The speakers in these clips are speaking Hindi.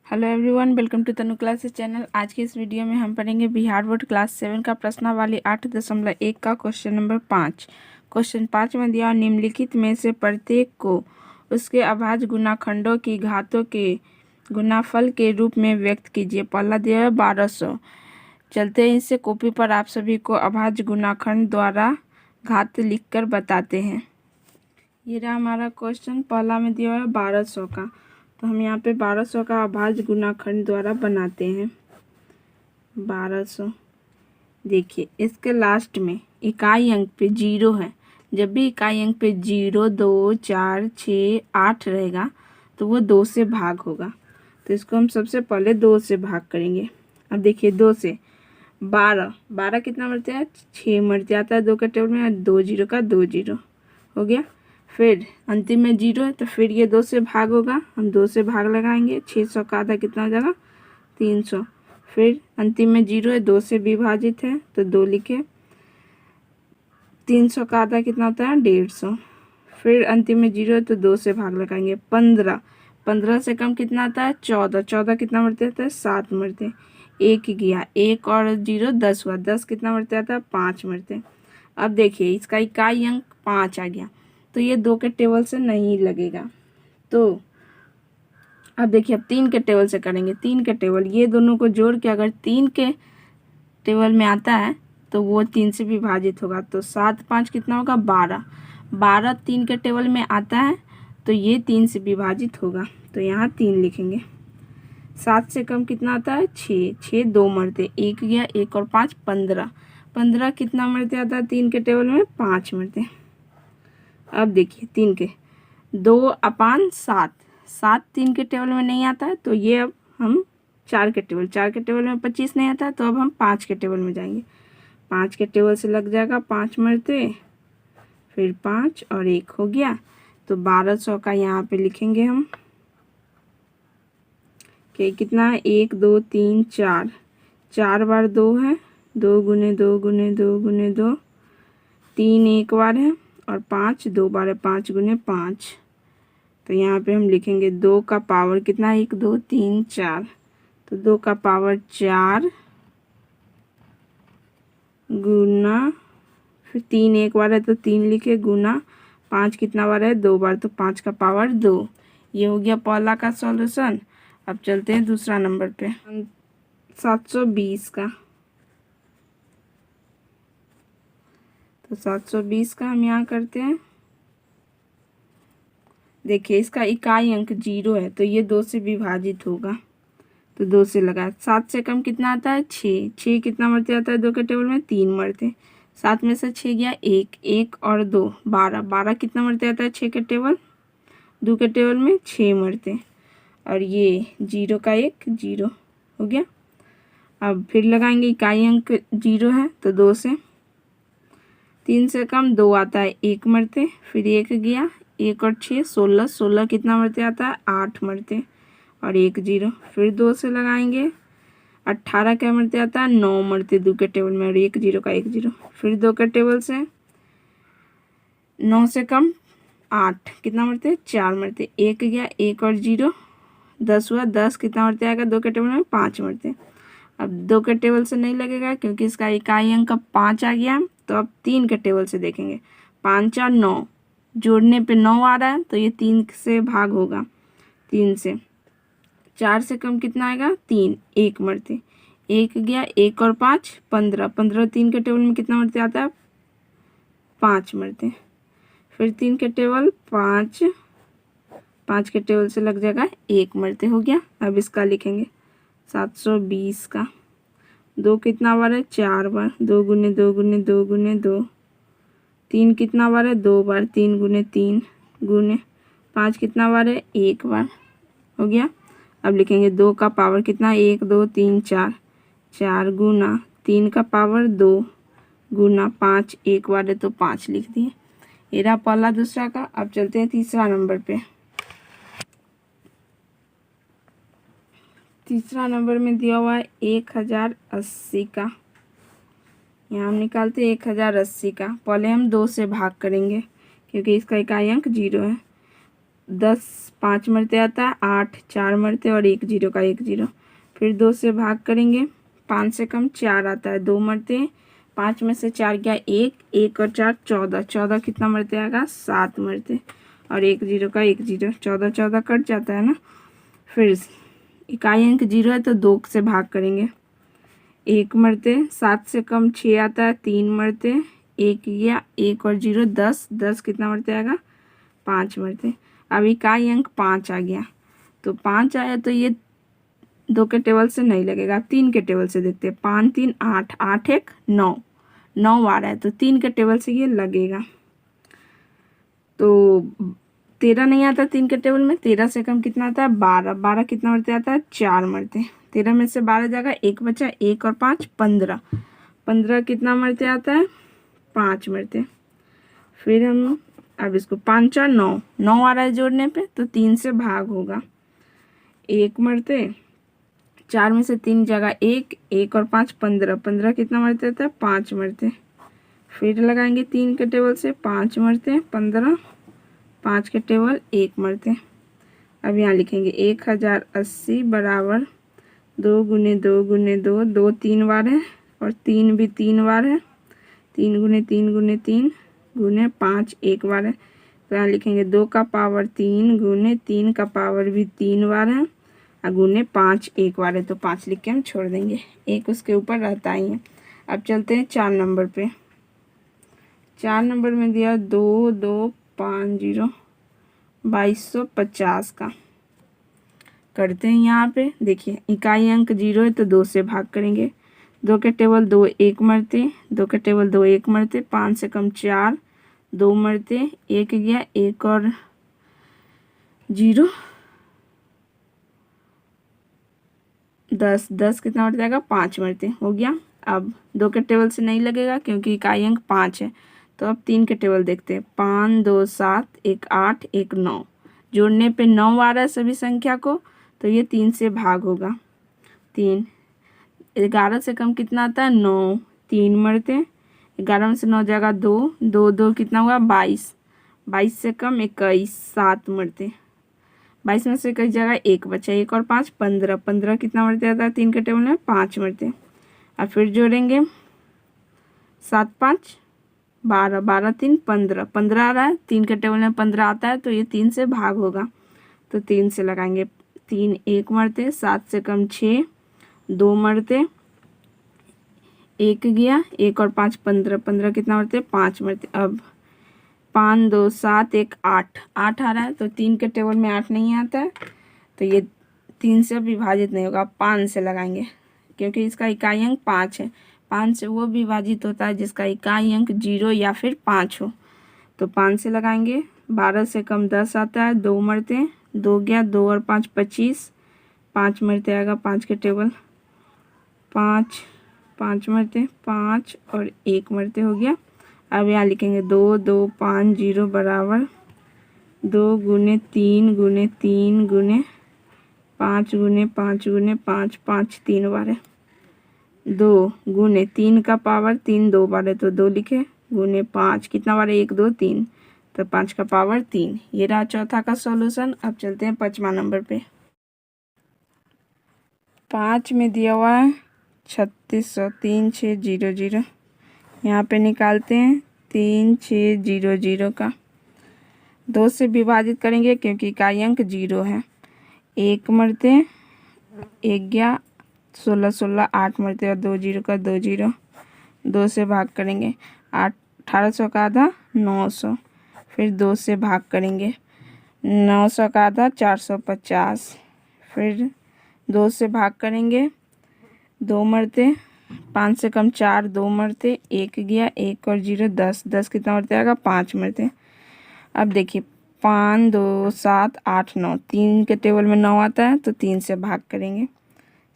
Hello everyone, welcome to Tanu classes channel. आज की इस वीडियो में हम पढ़ेंगे बिहार बोर्ड क्लास 7 का प्रश्नावली 8.1 का क्वेश्चन नंबर 5। क्वेश्चन 5 में दिया निम्नलिखित में से प्रत्येक को उसके अभाज्य गुणाखंडों की घातों के गुणाफल के रूप में व्यक्त कीजिए। पहला दिया है 1200। चलते हैं इससे कॉपी पर आप सभी को अभाज्य गुणाखंड द्वारा घात लिखकर बताते हैं। ये रहा हमारा क्वेश्चन। पहला में दिया है 1200 का, तो हम यहाँ पे 1200 का अभाज्य गुणाखंड द्वारा बनाते हैं। 1200 देखिए, इसके लास्ट में इकाई अंक पे 0 है। जब भी इकाई अंक पे 0, 2, 4, 6, 8 रहेगा तो वो 2 से भाग होगा। तो इसको हम सबसे पहले 2 से भाग करेंगे। अब देखिए 2 से 12 कितना मरते हैं? 6 मरते आता है 2 के टेबल में। 2 0 का 2 0 हो गया। फिर अंतिम में 0 है तो फिर ये 2 से भाग होगा। हम 2 से भाग लगाएंगे। 600 का आधा कितना हो जाएगा? 300। फिर अंतिम में 0 है, 2 से विभाजित है तो 2 लिखे। 300 का आधा कितना होता है? 150। फिर अंतिम में 0 है तो 2 से भाग लगाएंगे। 15 से कम कितना आता है? 14 कितना मरते आता है? 7 मरते। 1 गया, 1 और 0 10 हुआ। 10 कितना मरते आता है? 5 मरते। अब देखिए इसका इकाई अंक 5 आ गया तो ये 2 के टेबल से नहीं लगेगा। तो अब देखिए अब 3 के टेबल से करेंगे। 3 के टेबल, ये दोनों को जोड़ के अगर 3 के टेबल में आता है तो वो 3 से विभाजित होगा। तो 7 5 कितना होगा? 12 3 के टेबल में आता है तो ये 3 से विभाजित होगा। तो यहाँ 3 लिखेंगे। 7 से कम कितना आता है? 6 2 मरते। 1 गया, 1 और 5 15 कितना मरते आता है 3 के टेबल में? 5 मरते। अब देखिए 3 के 2/7, 7 3 के टेबल में नहीं आता है तो ये अब हम 4 के टेबल में 25 नहीं आता है तो अब हम 5 के टेबल में जाएंगे। 5 के टेबल से लग जाएगा 5 मरते, फिर 5 और 1 हो गया। तो 1200 का यहाँ पे लिखेंगे हम कि कितना है? 1 2 3 4, 4 बार 2 है, 2 गुने 2 गुने 2 गुने 2, 3 एक बार है और 5 2 बार है, 5 गुने 5। तो यहाँ पे हम लिखेंगे 2 का पावर कितना है? 1 2 3 4, तो 2 का पावर 4 गुना, फिर 3 एक बार है तो 3 लिखे, गुना 5 कितना बार है? 2 बार, तो 5 का पावर 2। ये हो गया पहला का सॉल्यूशन। अब चलते हैं दूसरा नंबर पे 720 का। तो 720 का हम यहाँ करते हैं। देखिए इसका इकाई अंक 0 है तो ये 2 से विभाजित होगा तो 2 से लगा। 7 से कम कितना आता है? 6 कितना मरते आता है 2 के टेबल में? 3 मरते। 7 में से 6 गया, 1 और 2 12 कितना मरते आता है 6 के टेबल? 2 के टेबल में 6 मरते। और ये 0 का 1 0 हो गया। अब फिर लगाएंगे, इकाई अंक 0 है तो 2 से। 3 से कम 2 आता है, 1 मरते। फिर 1 गया, 1 और 6 16 कितना मरते आता है? 8 मरते और 1 0। फिर 2 से लगाएंगे, 18 क्या मरते आता है? 9 मरते 2 के टेबल में और 1 0 का 1 0। फिर 2 के टेबल से 9 से कम 8 कितना मरते? 4 मरते। 1 गया, 1 और 0 10 हुआ। 10 कितना मरते आएगा 2 के टेबल में? 5 मरते। अब 2 के टेबल से नहीं लगेगा क्योंकि इसका इकाई अंक 5 आ गया। तो अब 3 के टेबल से देखेंगे। 5 और 9 जोड़ने पे 9 आ रहा है तो ये 3 से भाग होगा। 3 से 4 से कम कितना आएगा? 3 1 मरते। 1 गया, 1 और 5 15 3 के टेबल में कितना मरते आता है? 5 मरते। फिर 3 के टेबल 5 के टेबल से लग जाएगा 1 मरते। हो गया। अब इसका लिखेंगे 720 का। 2 कितना बार है? 4 बार, 2 गुने 2 गुने 2 गुने 2। 3 कितना बार है? 2 बार, 3 गुने 3 गुने 5 कितना बार है? 1 बार। हो गया। अब लिखेंगे 2 का पावर कितना? 1 2 3 4, 4 गुना 3 का पावर 2 गुना 5 1 बार है तो 5 लिख दिए। ये रहा पहला दूसरा का। अब चलते हैं तीसरा नंबर पे। तीसरा नंबर में दिया हुआ है 1080 का। यहाँ हम निकालते हैं 1080 का। पहले हम 2 से भाग करेंगे क्योंकि इसका इकाई अंक 0 है। 10 5 मरते आता है, 8 4 मरते और 1 0 का 1 0। फिर 2 से भाग करेंगे, 5 से कम 4 आता है, 2 मरते हैं, 5 में से 4 गया 1, 1 और 4 14, 14 कितना मरते आएगा 7 मरते और 1 0 का 1 0, 14 14 कट जाता है ना। फिर इकाई अंक 0 है तो 2 से भाग करेंगे, 1 मरते, 7 से कम 6 आता है, 3 मरते, 1 गया 1 और 0 10, 10 कितना मरते आएगा 5 मरते। अब इकाई अंक 5 आ गया, तो 5 आया तो ये 2 के टेबल से नहीं लगेगा, 3 के टेबल से देखते हैं। 5 3 8, 8 1 9, 9 आ रहा है तो 3 के टेबल से ये लगेगा। तो 13 नहीं आता 3 के टेबल में, 13 से कम कितना आता है 12, 12 कितना मरते आता है 4 मरते, 13 में से 12 जाएगा 1 बचा, 1 और 5 15, 15 कितना मरते आता है 5 मरते। फिर हम अब इसको 5 4 9, 9 आ रहा है जोड़ने पे तो 3 से भाग होगा, 1 मरते, 4 में से 3 जगह 1, 1 और 5 15, 15 कितना मरते आता है 5 मरते। फिर लगाएंगे 3 के टेबल से, 5 मरते 15, 5 के टेबल 1 मरते। अब यहाँ लिखेंगे 1080 बराबर 2 गुने 2 गुने 2, 2 3 बार है और 3 भी 3 बार है, 3 गुने 3 गुने 3 गुने 5 1 बार है। तो यहाँ लिखेंगे 2 का पावर 3 गुने 3 का पावर भी 3 बार है और गुने 5 1 बार है, तो 5 लिख के हम छोड़ देंगे, एक उसके ऊपर रहता ही है। अब चलते हैं 4 नंबर पे। 4 नंबर में दिया 2 2 5 0, 2250 का। करते हैं यहाँ पे, देखिए इकाई अंक 0 है तो 2 से भाग करेंगे, 2 के टेबल 2 1 मरते, 2 के टेबल 2 1 मरते, 5 से कम 4 2 मरते, 1 गया 1 और 0 10, 10 कितना मरते जाएगा 5 मरते, हो गया। अब 2 के टेबल से नहीं लगेगा क्योंकि इकाई अंक 5 है, तो अब 3 के टेबल देखते हैं, 5 2 7 1 8 1 9, जोड़ने पे 9 आ रहा है सभी संख्या को तो ये 3 से भाग होगा, 3, 11 से कम कितना आता है 9, 3 मरते, 11 में से 9 जाएगा 2, 2 2 कितना हुआ 22, 22 से कम 21, 7 मरते, 22 में से कई जगह 1 बचा, 1 और 5 15, 15 कितना मरते आता है 3 के टेबल में 5 मरते। अब फिर जोड़ेंगे 7 5 12, 12 3 15, 15 आ रहा है, 3 के टेबल में 15 आता है तो ये 3 से भाग होगा, तो 3 से लगाएंगे, 3 1 मरते, 7 से कम 6 2 मरते, 1 गया 1 और 5 15, 15 कितना मरते 5 मरते। अब 5 2 7 1 8, 8 आ रहा है तो 3 के टेबल में 8 नहीं आता है तो ये 3 से विभाजित नहीं होगा, 5 से लगाएंगे क्योंकि इसका इकाई अंक 5 है, 5 से वो विभाजित होता है जिसका इकाई अंक 0 या फिर 5 हो, तो 5 से लगाएंगे। 12 से कम 10 आता है, 2 मरते, 2 गया 2 और 5 25, 5 मरते आएगा 5 के टेबल, 5 5 मरते, 5 और 1 मरते, हो गया। अब यहाँ लिखेंगे 2 2 5 0 बराबर 2 गुने 3 गुने 3 गुने 5 गुने 5 गुने 5, 5 3 बार है, 2 गुने 3 का पावर 3 2 बार है तो 2 लिखे, गुने 5 कितना बार है 1 2 3, तो 5 का पावर 3। ये रहा चौथा का सॉल्यूशन। अब चलते हैं 5वां नंबर पे। 5 में दिया हुआ है 3600, 3 6 0 0, यहाँ पे निकालते हैं 3 6 0 0 का, 2 से विभाजित करेंगे क्योंकि इकाई अंक 0 है, 1 मरते, 1 गया 16 16 8 मरते और 2 0 का 2 0, 2 से भाग करेंगे, 1800 का आधा 900, फिर 2 से भाग करेंगे, 900 का आधा 450, फिर 2 से भाग करेंगे, 2 मरते, 5 से कम 4 2 मरते, 1 गया 1 और 0 10, 10 कितना मरते आएगा 5 मरते। अब देखिए 5 2 7 8 9, 3 के टेबल में 9 आता है तो 3 से भाग करेंगे,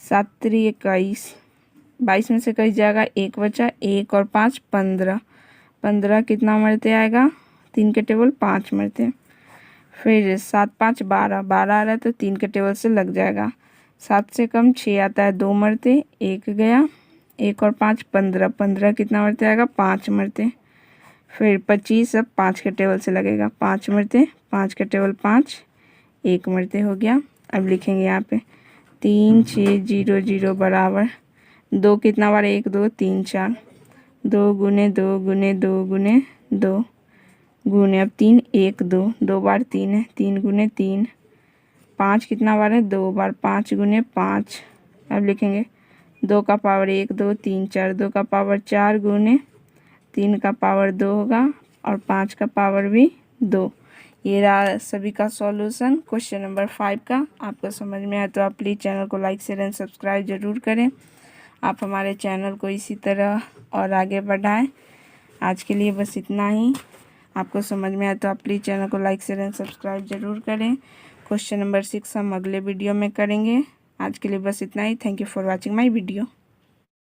7 3 21, 22 में से कई जाएगा 1 बचा, 1 और 5 15, 15 कितना मरते आएगा 3 के टेबल 5 मरते, फिर 7 5 12, 12 आ रहा है तो 3 के टेबल से लग जाएगा, 7 से कम 6 आता है 2 मरते, 1 गया 1 और 5 15, 15 कितना मरते आएगा 5 मरते, फिर 25 अब 5 के टेबल से लगेगा, 5 मरते 5 के टेबल 5, 1 मरते हो गया। अब लिखेंगे यहाँ पे 3 6 0 0 बराबर 2 कितना बार 1 2 3 4, 2 गुने 2 गुने 2 गुने 2 गुने अब 3 1 2, 2 बार 3 है, 3 गुने 3, 5 कितना बार है 2 बार, 5 गुने 5। अब लिखेंगे 2 का पावर 1 2 3 4, 2 का पावर 4 गुने 3 का पावर 2 होगा और 5 का पावर भी 2। ये रहा सभी का सॉल्यूशन क्वेश्चन नंबर 5 का। आपको समझ में आया तो आप प्लीज़ चैनल को लाइक शेयर एंड सब्सक्राइब ज़रूर करें। आप हमारे चैनल को इसी तरह और आगे बढ़ाएं। आज के लिए बस इतना ही। आपको समझ में आया तो आप प्लीज़ चैनल को लाइक शेयर एंड सब्सक्राइब ज़रूर करें। क्वेश्चन नंबर 6 हम अगले वीडियो में करेंगे। आज के लिए बस इतना ही। Thank you for watching my video.